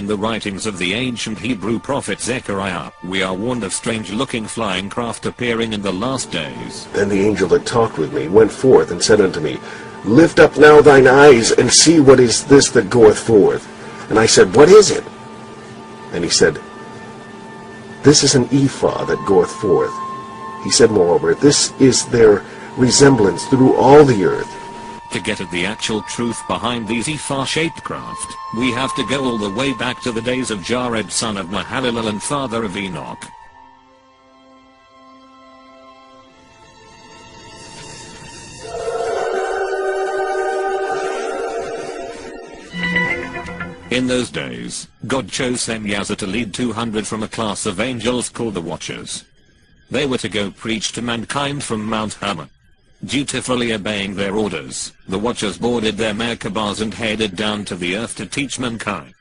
in the writings of the ancient Hebrew prophet Zechariah, we are warned of strange-looking flying craft appearing in the last days. Then the angel that talked with me went forth and said unto me, Lift up now thine eyes, and see what is this that goeth forth. And I said, What is it? And he said, This is an ephah that goeth forth. He said moreover, This is their resemblance through all the earth. To get at the actual truth behind these ephah-shaped craft, we have to go all the way back to the days of Jared son of Mahalalel and father of Enoch. In those days, God chose Semyaza to lead 200 from a class of angels called the Watchers. They were to go preach to mankind from Mount Hermon. Dutifully obeying their orders, the Watchers boarded their Merkabahs and headed down to the earth to teach mankind.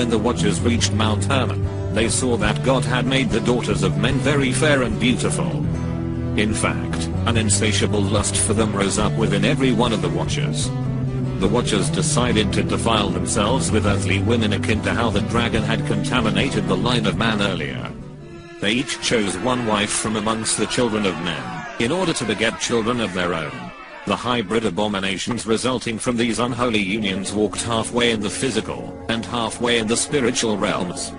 When the Watchers reached Mount Hermon, they saw that God had made the daughters of men very fair and beautiful. In fact, an insatiable lust for them rose up within every one of the Watchers. The Watchers decided to defile themselves with earthly women akin to how the dragon had contaminated the line of man earlier. They each chose one wife from amongst the children of men, in order to beget children of their own. The hybrid abominations resulting from these unholy unions walked halfway in the physical, and halfway in the spiritual realms.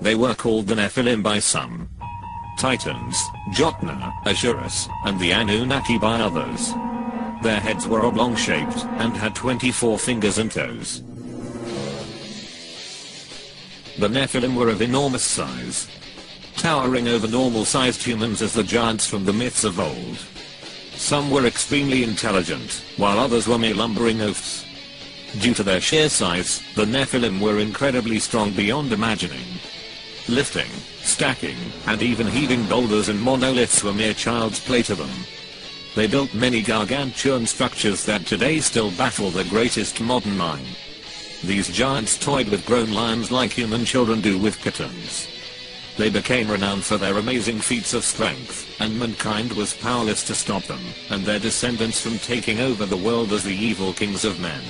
They were called the Nephilim by some, Titans, Jotna, Ashurus, and the Anunnaki by others. Their heads were oblong-shaped, and had 24 fingers and toes. The Nephilim were of enormous size, towering over normal-sized humans as the giants from the myths of old. Some were extremely intelligent, while others were mere lumbering oafs. Due to their sheer size, the Nephilim were incredibly strong beyond imagining. Lifting, stacking, and even heaving boulders and monoliths were mere child's play to them. They built many gargantuan structures that today still baffle the greatest modern mind. These giants toyed with grown lions like human children do with kittens. They became renowned for their amazing feats of strength, and mankind was powerless to stop them, and their descendants from taking over the world as the evil kings of men.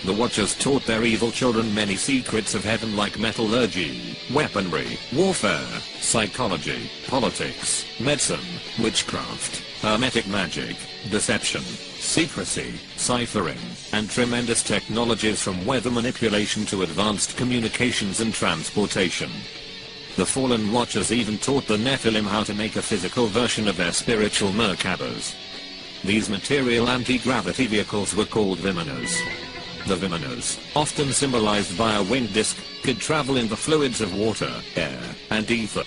The Watchers taught their evil children many secrets of heaven like metallurgy, weaponry, warfare, psychology, politics, medicine, witchcraft, hermetic magic, deception, secrecy, ciphering, and tremendous technologies from weather manipulation to advanced communications and transportation. The fallen Watchers even taught the Nephilim how to make a physical version of their spiritual Merkabahs. These material anti-gravity vehicles were called VIMANAs. The VIMANAs, often symbolized by a winged disc, could travel in the fluids of water, air, and ether.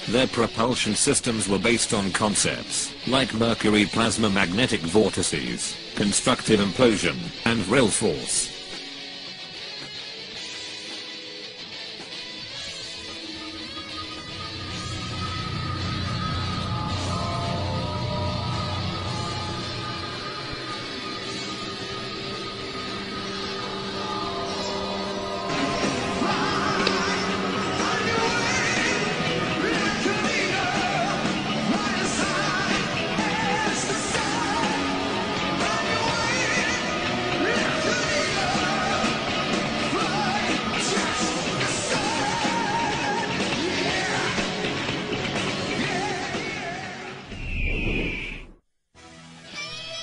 Their propulsion systems were based on concepts like mercury plasma magnetic vortices, constructive implosion, and real force.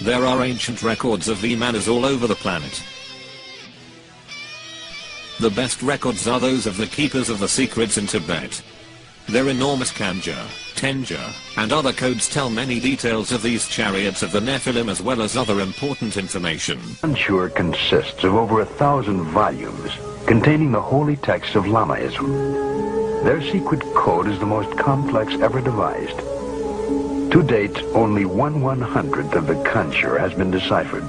There are ancient records of VIMANAs all over the planet. The best records are those of the keepers of the secrets in Tibet. Their enormous Kanja, Tenja, and other codes tell many details of these chariots of the Nephilim as well as other important information. Unsure consists of over 1,000 volumes containing the holy texts of Lamaism. Their secret code is the most complex ever devised. To date, only 1/100th of the Kanshur has been deciphered.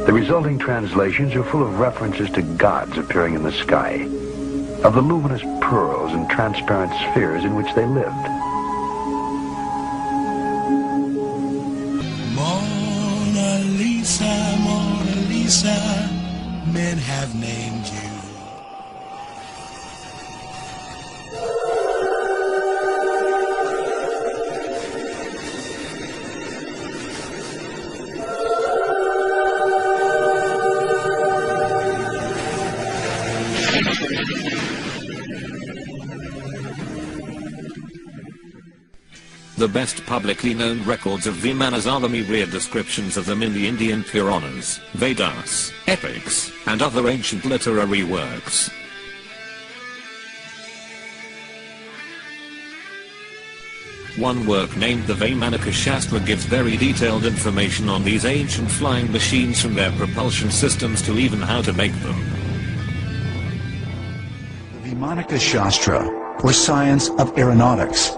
The resulting translations are full of references to gods appearing in the sky, of the luminous pearls and transparent spheres in which they lived. Mona Lisa, men have named you. The best publicly known records of VIMANAs are the myriad descriptions of them in the Indian Puranas, Vedas, epics, and other ancient literary works. One work named the VIMANA Shastra gives very detailed information on these ancient flying machines, from their propulsion systems to even how to make them. The VIMANA Shastra, or Science of Aeronautics,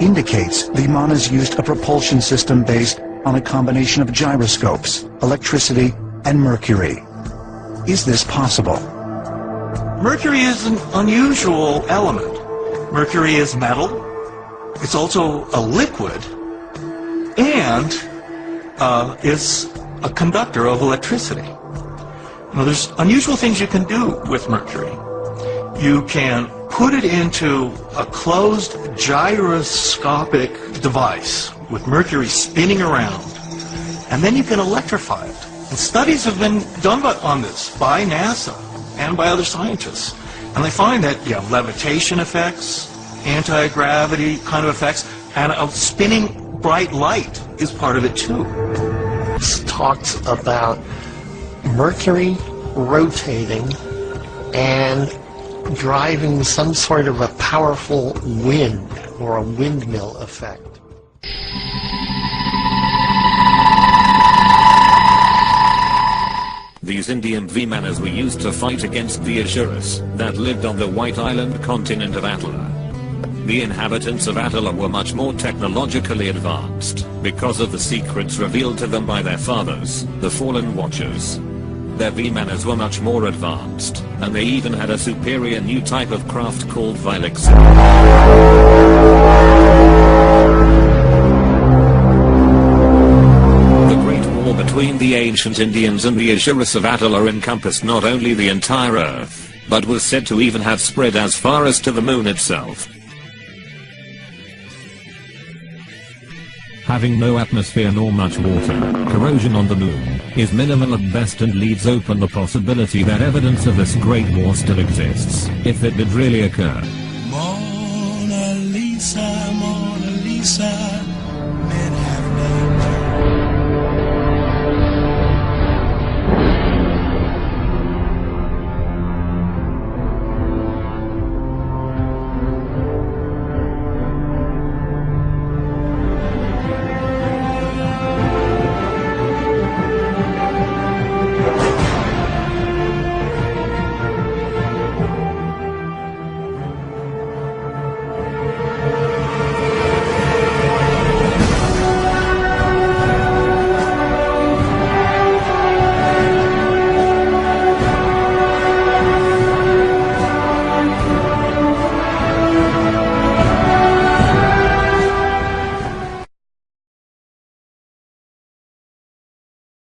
indicates VIMANAs used a propulsion system based on a combination of gyroscopes, electricity, and mercury. Is this possible? Mercury is an unusual element. Mercury is metal. It's also a liquid, and is a conductor of electricity. Now, there's unusual things you can do with mercury. You can put it into a closed gyroscopic device with mercury spinning around, and then you can electrify it. And studies have been done on this by NASA and by other scientists. And they find that you have levitation effects, anti-gravity kind of effects, and a spinning bright light is part of it too. This talks about Mercury rotating and driving some sort of a powerful wind or a windmill effect. These Indian VIMANAs were used to fight against the Asuras that lived on the White Island continent of Atla. The inhabitants of Atla were much more technologically advanced because of the secrets revealed to them by their fathers, the Fallen Watchers. Their VIMANAs were much more advanced, and they even had a superior new type of craft called Vilexin. The Great War between the ancient Indians and the Asuras of Atla encompassed not only the entire Earth, but was said to even have spread as far as to the moon itself. Having no atmosphere nor much water, corrosion on the moon is minimal at best and leaves open the possibility that evidence of this great war still exists, if it did really occur. Mona Lisa,